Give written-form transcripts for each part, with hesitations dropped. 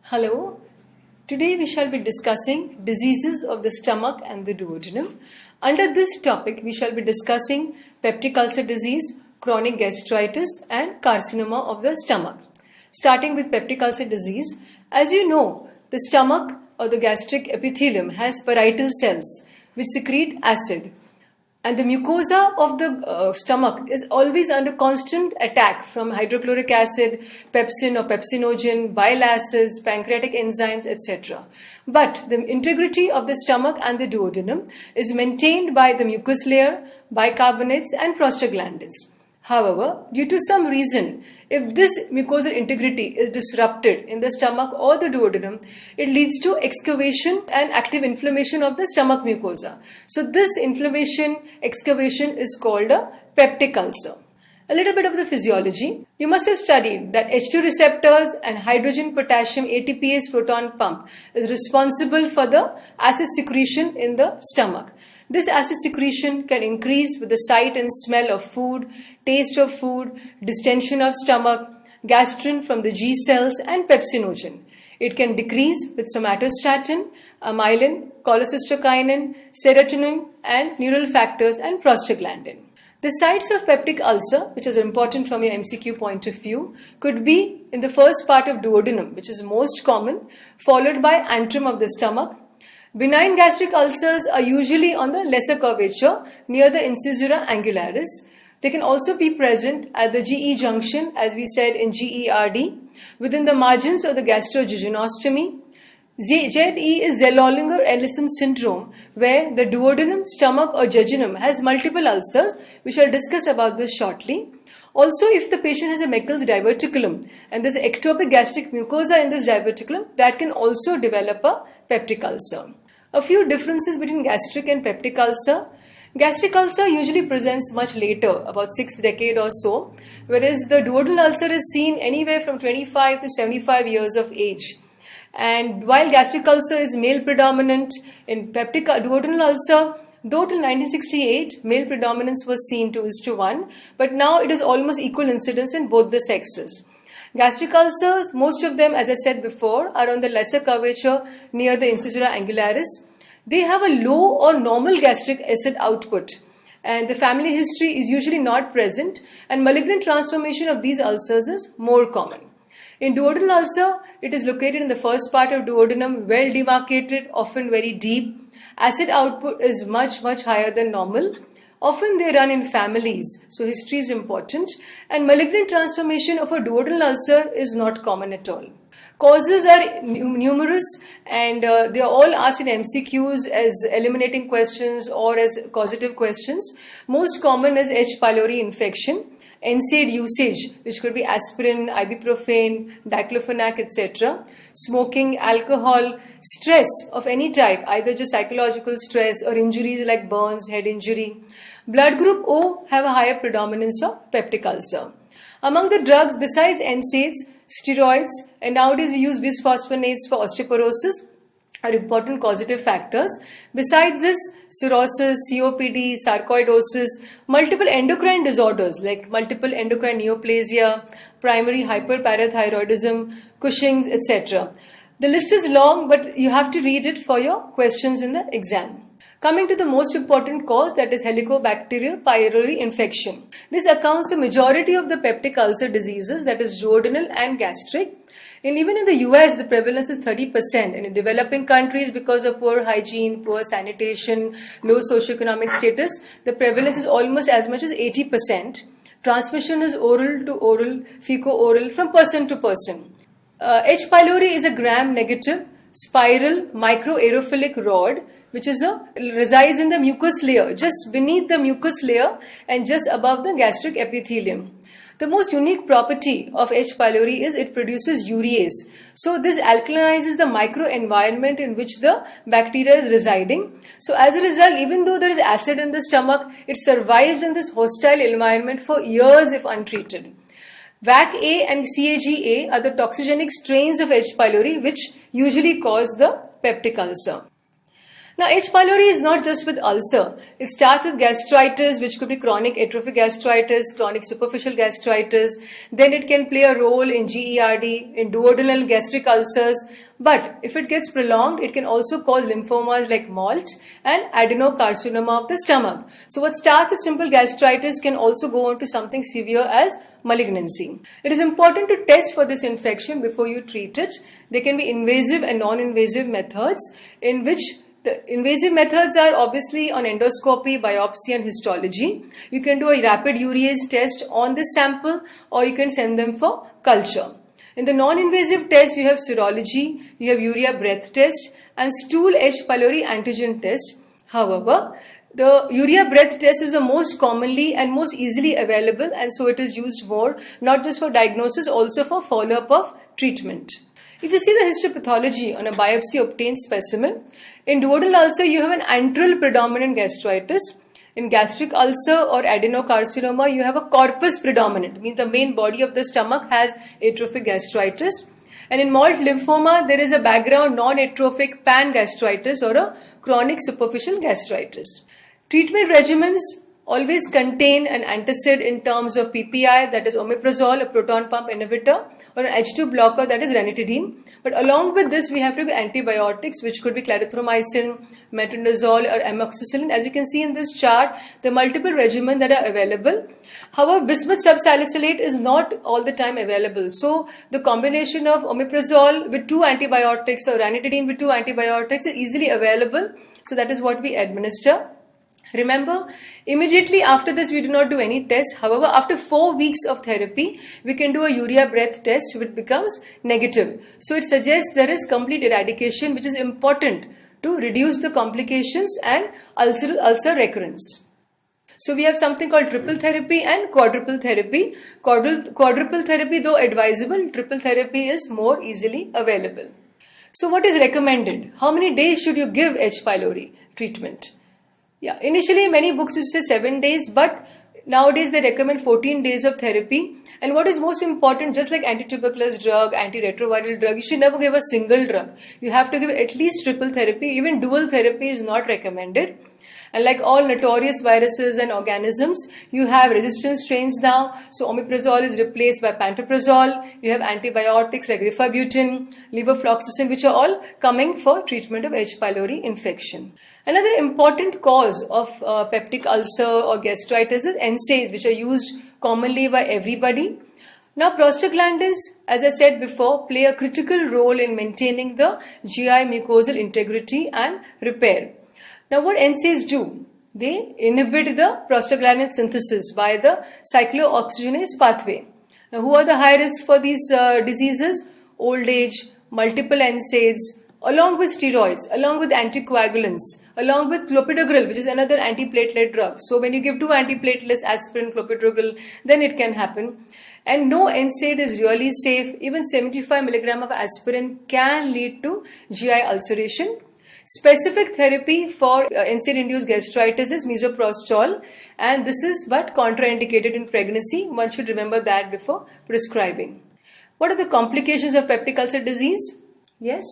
Hello, today we shall be discussing diseases of the stomach and the duodenum. Under this topic, we shall be discussing peptic ulcer disease, chronic gastritis and carcinoma of the stomach. Starting with peptic ulcer disease, as you know, the stomach or the gastric epithelium has parietal cells which secrete acid. And the mucosa of the stomach is always under constant attack from hydrochloric acid, pepsin or pepsinogen, bile acids, pancreatic enzymes, etc. But the integrity of the stomach and the duodenum is maintained by the mucus layer, bicarbonates and prostaglandins. However, due to some reason, if this mucosal integrity is disrupted in the stomach or the duodenum, it leads to excavation and active inflammation of the stomach mucosa. So this inflammation, excavation is called a peptic ulcer. A little bit of the physiology. You must have studied that H2 receptors and hydrogen potassium ATPase proton pump is responsible for the acid secretion in the stomach. This acid secretion can increase with the sight and smell of food, taste of food, distension of stomach, gastrin from the G cells and pepsinogen. It can decrease with somatostatin, amylin, cholecystokinin, serotonin and neural factors and prostaglandin. The sites of peptic ulcer, which is important from your MCQ point of view, could be in the first part of duodenum, which is most common, followed by antrum of the stomach. Benign gastric ulcers are usually on the lesser curvature near the incisura angularis. They can also be present at the GE junction, as we said in GERD, within the margins of the gastrojejunectomy. ZE is Zollinger-Ellison syndrome, where the duodenum, stomach or jejunum has multiple ulcers. We shall discuss about this shortly. Also, if the patient has a Meckel's diverticulum and there's an ectopic gastric mucosa in this diverticulum, that can also develop a peptic ulcer. A few differences between gastric and peptic ulcer. Gastric ulcer usually presents much later, about 6th decade or so, whereas the duodenal ulcer is seen anywhere from 25 to 75 years of age. And while gastric ulcer is male predominant, in peptic duodenal ulcer, though till 1968, male predominance was seen 2:1, but now it is almost equal incidence in both the sexes. Gastric ulcers, most of them, as I said before, are on the lesser curvature near the incisura angularis. They have a low or normal gastric acid output, and the family history is usually not present, and malignant transformation of these ulcers is more common. In duodenal ulcer, it is located in the first part of duodenum, well demarcated, often very deep. Acid output is much higher than normal. Often they run in families, so history is important. And malignant transformation of a duodenal ulcer is not common at all. Causes are numerous and they are all asked in MCQs as eliminating questions or as causative questions. Most common is H.Pylori infection. NSAID usage, which could be aspirin, ibuprofen, diclofenac, etc. Smoking, alcohol, stress of any type, either just psychological stress or injuries like burns, head injury. Blood group O have a higher predominance of peptic ulcer. Among the drugs besides NSAIDs, steroids, and nowadays we use bisphosphonates for osteoporosis, are important causative factors. Besides this, cirrhosis, COPD, sarcoidosis, multiple endocrine disorders like multiple endocrine neoplasia, primary hyperparathyroidism, Cushing's, etc. The list is long, but you have to read it for your questions in the exam. Coming to the most important cause, that is Helicobacter pylori infection. This accounts for majority of the peptic ulcer diseases, that is duodenal and gastric. And even in the US, the prevalence is 30%. And in developing countries, because of poor hygiene, poor sanitation, low socioeconomic status, the prevalence is almost as much as 80%. Transmission is oral to oral, feco-oral, from person to person. H. pylori is a gram-negative, spiral, microaerophilic rod, which resides in the mucus layer, just beneath the mucus layer and just above the gastric epithelium. The most unique property of H. pylori is it produces urease. So this alkalinizes the microenvironment in which the bacteria is residing. So as a result, even though there is acid in the stomach, it survives in this hostile environment for years if untreated. VAC-A and CAG-A are the toxigenic strains of H. pylori which usually cause the peptic ulcer. Now, H. pylori is not just with ulcer. It starts with gastritis, which could be chronic atrophic gastritis, chronic superficial gastritis. Then it can play a role in GERD, in duodenal gastric ulcers. But if it gets prolonged, it can also cause lymphomas like MALT and adenocarcinoma of the stomach. So what starts with simple gastritis can also go on to something severe as malignancy. It is important to test for this infection before you treat it. There can be invasive and non-invasive methods, in which the invasive methods are obviously on endoscopy, biopsy and histology. You can do a rapid urease test on this sample, or you can send them for culture. In the non-invasive tests, you have serology, you have urea breath test and stool H. pylori antigen test. However, the urea breath test is the most commonly and most easily available, and so it is used more, not just for diagnosis, also for follow-up of treatment. If you see the histopathology on a biopsy obtained specimen, in duodenal ulcer you have an antral predominant gastritis. In gastric ulcer or adenocarcinoma, you have a corpus predominant, means the main body of the stomach has atrophic gastritis. And in MALT lymphoma, there is a background non-atrophic pan-gastritis or a chronic superficial gastritis. Treatment regimens always contain an antacid in terms of PPI, that is omeprazole, a proton pump inhibitor, or an H2 blocker, that is ranitidine. But along with this, we have to give antibiotics, which could be clarithromycin, metronidazole, or amoxicillin. As you can see in this chart, the multiple regimens that are available. However, bismuth subsalicylate is not all the time available. So, the combination of omeprazole with 2 antibiotics or ranitidine with 2 antibiotics is easily available. So, that is what we administer. Remember, immediately after this we do not do any tests. However, after 4 weeks of therapy, we can do a urea breath test which becomes negative. So it suggests there is complete eradication, which is important to reduce the complications and ulcer recurrence. So we have something called triple therapy and quadruple therapy. Quadruple therapy, though advisable, triple therapy is more easily available. So what is recommended? How many days should you give H. pylori treatment? Yeah, initially many books used to say 7 days, but nowadays they recommend 14 days of therapy. And what is most important, just like anti-tuberculous drug, antiretroviral drug, you should never give a single drug. You have to give at least triple therapy. Even dual therapy is not recommended. And like all notorious viruses and organisms, you have resistant strains now. So omeprazole is replaced by pantoprazole. You have antibiotics like rifabutin, levofloxacin, which are all coming for treatment of H. pylori infection. Another important cause of peptic ulcer or gastritis is NSAIDs, which are used commonly by everybody. Now, prostaglandins, as I said before, play a critical role in maintaining the GI mucosal integrity and repair. Now, what NSAIDs do? They inhibit the prostaglandin synthesis by the cyclooxygenase pathway. Now, who are the high risk for these diseases? Old age, multiple NSAIDs, along with steroids, along with anticoagulants, along with clopidogrel, which is another antiplatelet drug. So, when you give 2 antiplatelets, aspirin, clopidogrel, then it can happen. And no NSAID is really safe. Even 75 mg of aspirin can lead to GI ulceration. Specific therapy for NSAID-induced gastritis is misoprostol, and this is but contraindicated in pregnancy. One should remember that before prescribing. What are the complications of peptic ulcer disease? Yes?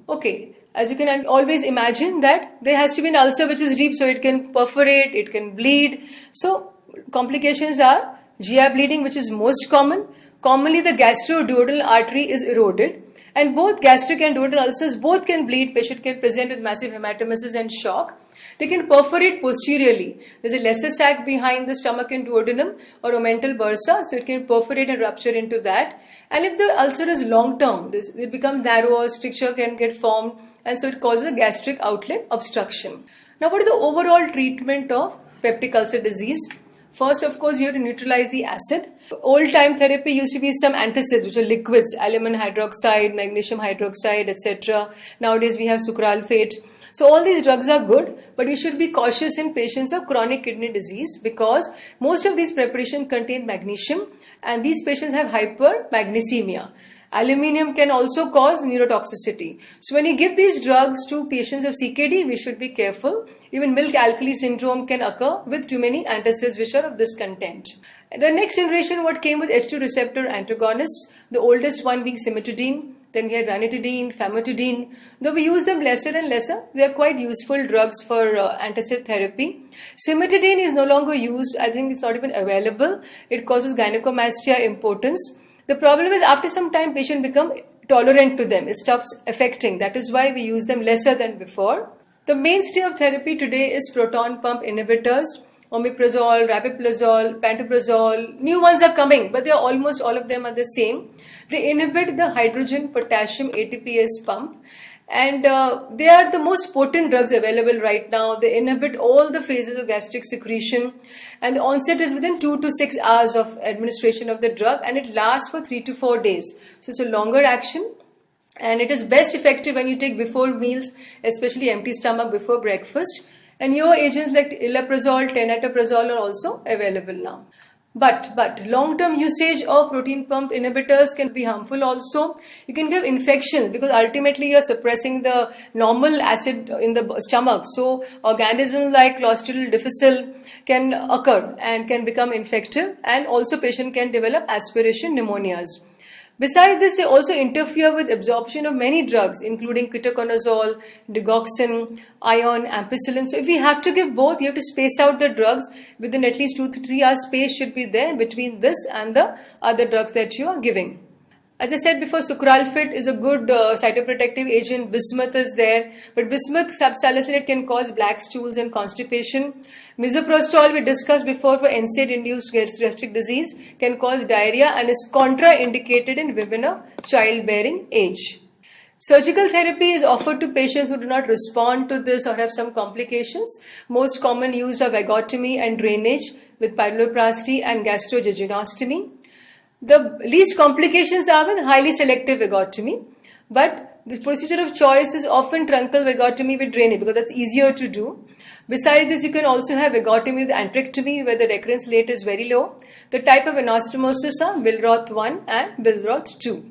Okay. As you can always imagine that there has to be an ulcer which is deep, so it can perforate, it can bleed. So, complications are GI bleeding, which is most common. Commonly, the gastroduodenal artery is eroded. And both gastric and duodenal ulcers both can bleed. Patient can present with massive hematemesis and shock. They can perforate posteriorly. There's a lesser sac behind the stomach and duodenum or omental bursa, so it can perforate and rupture into that. And if the ulcer is long term, it becomes narrower, stricture can get formed, and so it causes a gastric outlet obstruction. Now, what is the overall treatment of peptic ulcer disease? First, of course, you have to neutralize the acid. Old-time therapy used to be some antacids, which are liquids, aluminum hydroxide, magnesium hydroxide, etc. Nowadays, we have sucralfate. So, all these drugs are good, but you should be cautious in patients of chronic kidney disease because most of these preparations contain magnesium and these patients have hypermagnesemia. Aluminium can also cause neurotoxicity. So, when you give these drugs to patients of CKD, we should be careful. Even milk alkali syndrome can occur with too many antacids which are of this content. The next generation, what came with H2 receptor antagonists, the oldest one being cimetidine, Then we had ranitidine, famotidine. Though we use them lesser and lesser, they are quite useful drugs for antacid therapy. Cimetidine is no longer used. I think it's not even available. It causes gynecomastia, impotence. The problem is after some time, patient become tolerant to them. It stops affecting. That is why we use them lesser than before. The mainstay of therapy today is proton pump inhibitors, omeprazole, rabeprazole, pantoprazole. New ones are coming, but they are almost all of them are the same. They inhibit the hydrogen potassium ATPase pump, and they are the most potent drugs available right now. They inhibit all the phases of gastric secretion, and the onset is within 2 to 6 hours of administration of the drug, and it lasts for 3 to 4 days. So it's a longer action. And it is best effective when you take before meals, especially empty stomach before breakfast. And newer agents like ilaprazole, tenetoprazole are also available now. But long-term usage of proton pump inhibitors can be harmful also. You can have infections because ultimately you are suppressing the normal acid in the stomach. So organisms like Clostridium difficile can occur and can become infective, and also patient can develop aspiration pneumonias. Besides this, they also interfere with absorption of many drugs, including ketoconazole, digoxin, iron, ampicillin. So if we have to give both, you have to space out the drugs within at least 2 to 3 hours. Space should be there between this and the other drugs that you are giving. As I said before, sucralfate is a good cytoprotective agent. Bismuth is there, but bismuth subsalicylate can cause black stools and constipation. Misoprostol, we discussed before, for NSAID-induced gastric disease, can cause diarrhea and is contraindicated in women of childbearing age. Surgical therapy is offered to patients who do not respond to this or have some complications. Most common use are vagotomy and drainage with pyeloplasty and gastrojejunostomy. The least complications are with highly selective vagotomy, but the procedure of choice is often truncal vagotomy with drainage because that's easier to do. Besides this, you can also have vagotomy with antrectomy where the recurrence rate is very low. The type of anastomosis are Billroth 1 and Billroth 2.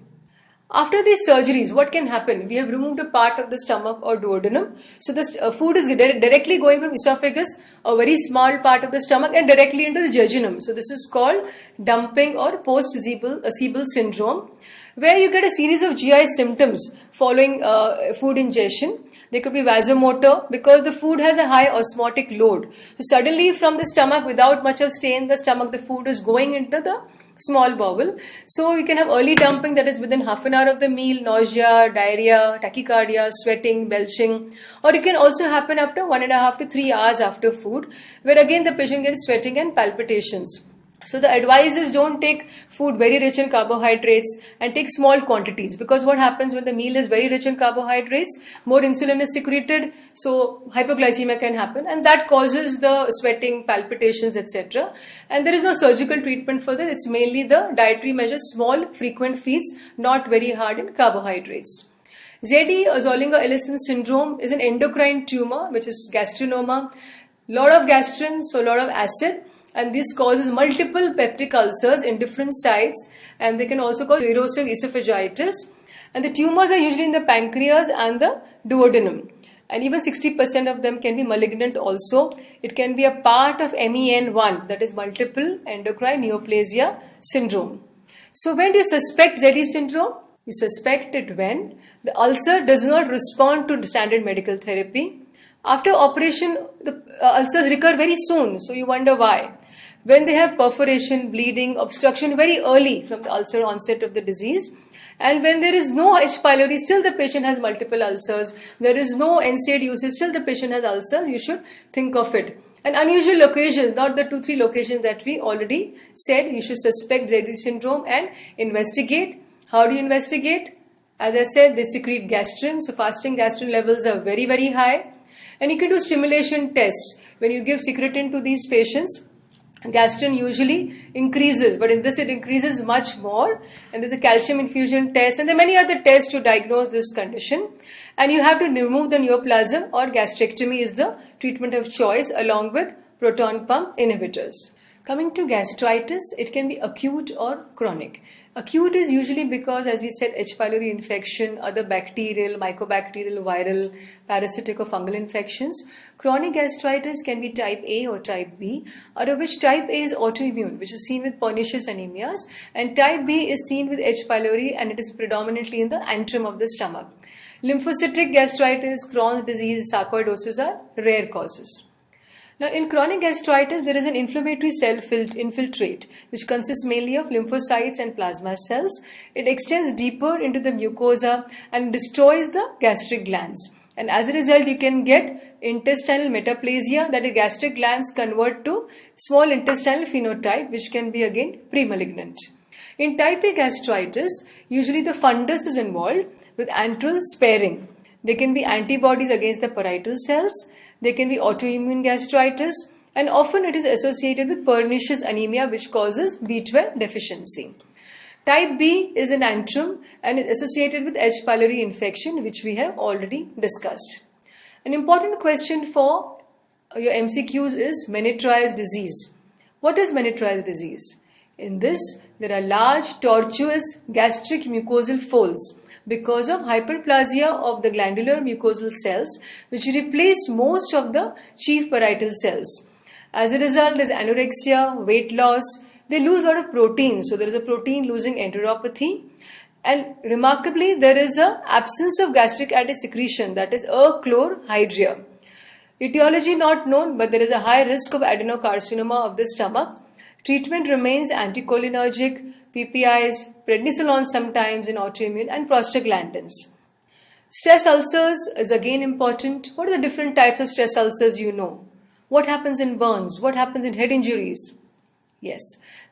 After these surgeries, what can happen? We have removed a part of the stomach or duodenum. So the food is directly going from esophagus, a very small part of the stomach, and directly into the jejunum. So this is called dumping or Postcibal syndrome, where you get a series of GI symptoms following food ingestion. They could be vasomotor because the food has a high osmotic load. So suddenly from the stomach, without much of stay in the stomach, the food is going into the small bowel. So you can have early dumping, that is within half an hour of the meal, nausea, diarrhea, tachycardia, sweating, belching, or it can also happen after 1.5 to 3 hours after food, where again the patient gets sweating and palpitations. So the advice is don't take food very rich in carbohydrates and take small quantities, because what happens when the meal is very rich in carbohydrates, more insulin is secreted, so hypoglycemia can happen, and that causes the sweating, palpitations, etc. And there is no surgical treatment for this. It's mainly the dietary measures, small frequent feeds, not very hard in carbohydrates. ZE, Zollinger Ellison syndrome, is an endocrine tumor which is gastrinoma, lot of gastrin, so a lot of acid. And this causes multiple peptic ulcers in different sites, and they can also cause erosive esophagitis. And the tumors are usually in the pancreas and the duodenum. And even 60% of them can be malignant also. It can be a part of MEN1, that is multiple endocrine neoplasia syndrome. So when do you suspect ZE syndrome? You suspect it when the ulcer does not respond to standard medical therapy. After operation, the ulcers recur very soon, so you wonder why. When they have perforation, bleeding, obstruction very early from the ulcer onset of the disease, and when there is no H.Pylori, still the patient has multiple ulcers, there is no NSAID usage, still the patient has ulcers, you should think of it. An unusual location, not the 2-3 locations that we already said, you should suspect ZE syndrome and investigate. How do you investigate? As I said, they secrete gastrin, so fasting gastrin levels are very, very high. And you can do stimulation tests. When you give secretin to these patients, gastrin usually increases, but in this it increases much more. And there's a calcium infusion test, and there are many other tests to diagnose this condition. And you have to remove the neoplasm, or gastrectomy is the treatment of choice along with proton pump inhibitors. Coming to gastritis, it can be acute or chronic. Acute is usually because, as we said, H.Pylori infection, other bacterial, mycobacterial, viral, parasitic or fungal infections. Chronic gastritis can be type A or type B, out of which type A is autoimmune, which is seen with pernicious anemias, and type B is seen with H.Pylori, and it is predominantly in the antrum of the stomach. Lymphocytic gastritis, Crohn's disease, sarcoidosis are rare causes. Now, in chronic gastritis, there is an inflammatory cell infiltrate, which consists mainly of lymphocytes and plasma cells. It extends deeper into the mucosa and destroys the gastric glands. And as a result, you can get intestinal metaplasia, that is, gastric glands convert to small intestinal phenotype, which can be again premalignant. In type A gastritis, usually the fundus is involved with antral sparing. There can be antibodies against the parietal cells. There can be autoimmune gastritis, and often it is associated with pernicious anemia, which causes B12 deficiency. Type B is an antrum and is associated with H.Pylori infection, which we have already discussed. An important question for your MCQs is Menetrier's disease. What is Menetrier's disease? In this, there are large tortuous gastric mucosal folds because of hyperplasia of the glandular mucosal cells, which replace most of the chief parietal cells. As a result, there is anorexia, weight loss. They lose a lot of protein, so there is a protein losing enteropathy. And remarkably, there is an absence of gastric acid secretion, that is achlorhydria. Etiology not known, but there is a high risk of adenocarcinoma of the stomach. Treatment remains anticholinergic, PPIs, prednisolone sometimes in autoimmune, and prostaglandins. Stress ulcers is again important. What are the different types of stress ulcers you know? What happens in burns? What happens in head injuries? Yes,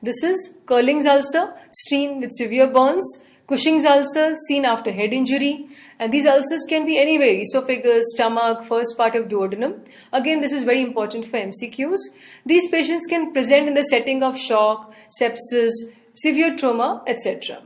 this is Curling's ulcer, seen with severe burns, Cushing's ulcer, seen after head injury, and these ulcers can be anywhere: esophagus, stomach, first part of duodenum. Again, this is very important for MCQs. These patients can present in the setting of shock, sepsis, severe trauma, etc.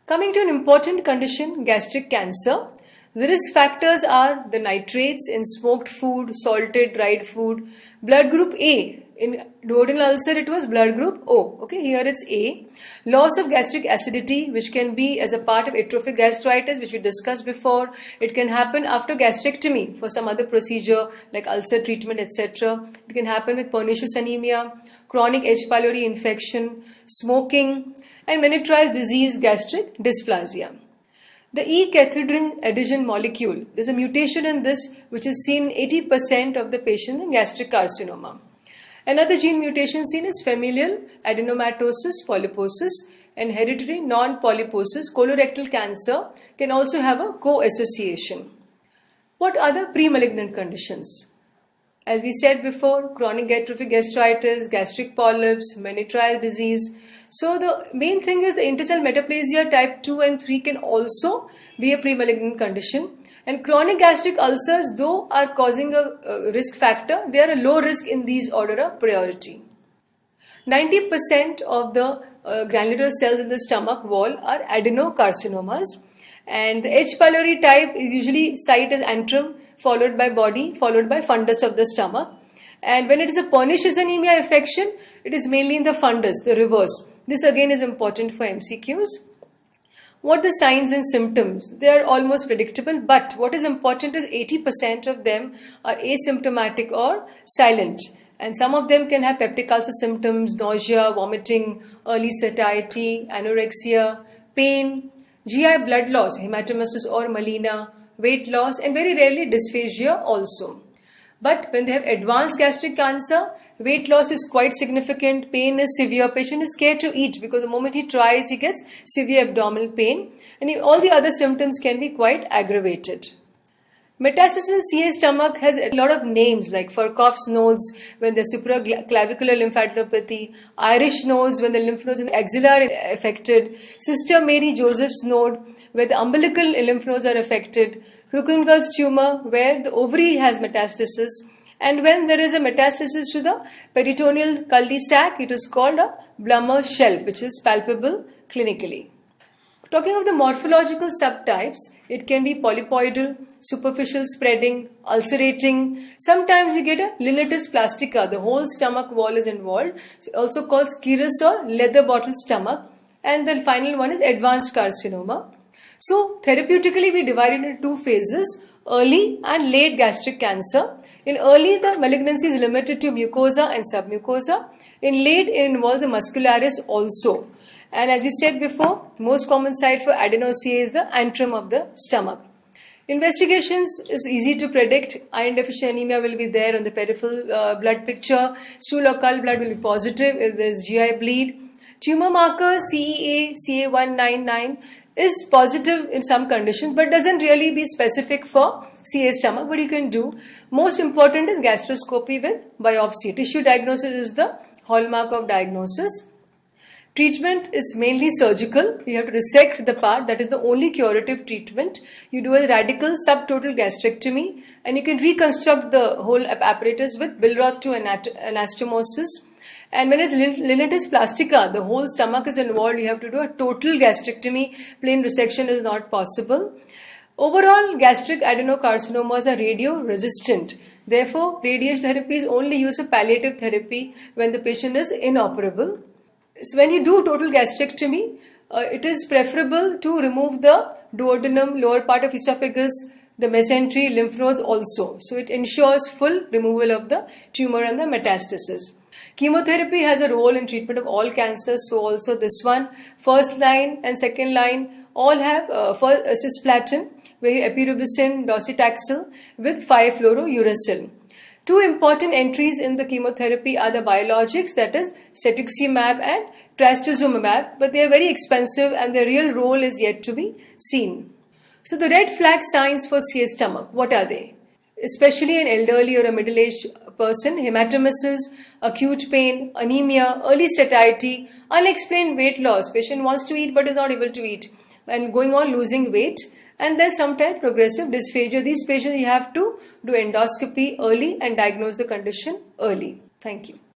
Coming to an important condition, gastric cancer. The risk factors are the nitrates in smoked food, salted, dried food, blood group A. In duodenal ulcer, it was blood group O. Okay, here it's A. Loss of gastric acidity, which can be as a part of atrophic gastritis, which we discussed before. It can happen after gastrectomy for some other procedure like ulcer treatment, etc. It can happen with pernicious anemia, chronic H.Pylori infection, smoking, and Menetrier's disease, gastric dysplasia. The E-cathedrin adhesion molecule, there's a mutation in this which is seen in 80% of the patients in gastric carcinoma. Another gene mutation seen is familial adenomatosis polyposis, and hereditary non-polyposis colorectal cancer can also have a co-association. What other premalignant conditions? As we said before, chronic atrophic gastritis, gastric polyps, Menetrier's disease. So the main thing is the intestinal metaplasia type 2 and 3 can also be a premalignant condition. And chronic gastric ulcers, though are causing a risk factor, they are a low risk in these order of priority. 90% of the granular cells in the stomach wall are adenocarcinomas, and the H.Pylori type is usually site as antrum, followed by body, followed by fundus of the stomach. And when it is a pernicious anemia infection, it is mainly in the fundus, the reverse. This again is important for MCQs. What are the signs and symptoms? They are almost predictable, but what is important is 80% of them are asymptomatic or silent. And some of them can have peptic ulcer symptoms, nausea, vomiting, early satiety, anorexia, pain, GI blood loss, hematemesis or melena, weight loss, and very rarely dysphagia also. But when they have advanced gastric cancer, weight loss is quite significant, pain is severe, patient is scared to eat because the moment he tries, he gets severe abdominal pain, and all the other symptoms can be quite aggravated. Metastasis in CA stomach has a lot of names like Furkoff's nodes when the supraclavicular lymphadenopathy, Irish nodes when the lymph nodes in the axilla are affected, Sister Mary Joseph's node where the umbilical lymph nodes are affected, Krukenger's tumor where the ovary has metastasis, and when there is a metastasis to the peritoneal cul-de-sac, it is called a Blummer shelf, which is palpable clinically. Talking of the morphological subtypes, it can be polypoidal, superficial spreading, ulcerating. Sometimes you get a linitis plastica, the whole stomach wall is involved, also called scirrhus or leather bottle stomach. And the final one is advanced carcinoma. So therapeutically we divide it into two phases, early and late gastric cancer. In early, the malignancy is limited to mucosa and submucosa. In late, it involves the muscularis also. And as we said before, most common site for adenoCA is the antrum of the stomach. Investigations is easy to predict. Iron deficient anemia will be there on the peripheral blood picture. Stool or cull blood will be positive if there is GI bleed. Tumor marker CEA, CA199 is positive in some conditions but doesn't really be specific for CA stomach. What you can do, most important is gastroscopy with biopsy. Tissue diagnosis is the hallmark of diagnosis. Treatment is mainly surgical. You have to resect the part. That is the only curative treatment. You do a radical subtotal gastrectomy and you can reconstruct the whole apparatus with Billroth 2 anastomosis. And when it's linitis plastica, the whole stomach is involved, you have to do a total gastrectomy. Plain resection is not possible. Overall, gastric adenocarcinomas are radio-resistant. Therefore, radiation therapy is only used as palliative therapy when the patient is inoperable. So when you do total gastrectomy, it is preferable to remove the duodenum, lower part of esophagus, the mesentery, lymph nodes also. So it ensures full removal of the tumor and the metastasis. Chemotherapy has a role in treatment of all cancers, so also this one. First line and second line all have cisplatin, where you epirubicin, docetaxel with 5-fluorouracil. Two important entries in the chemotherapy are the biologics, that is cetuximab and trastuzumab, but they are very expensive and their real role is yet to be seen. So the red flag signs for CA stomach, what are they? Especially in elderly or a middle-aged person, hematemesis, acute pain, anemia, early satiety, unexplained weight loss, patient wants to eat but is not able to eat, and going on losing weight, and then sometimes progressive dysphagia. These patients you have to do endoscopy early and diagnose the condition early. Thank you.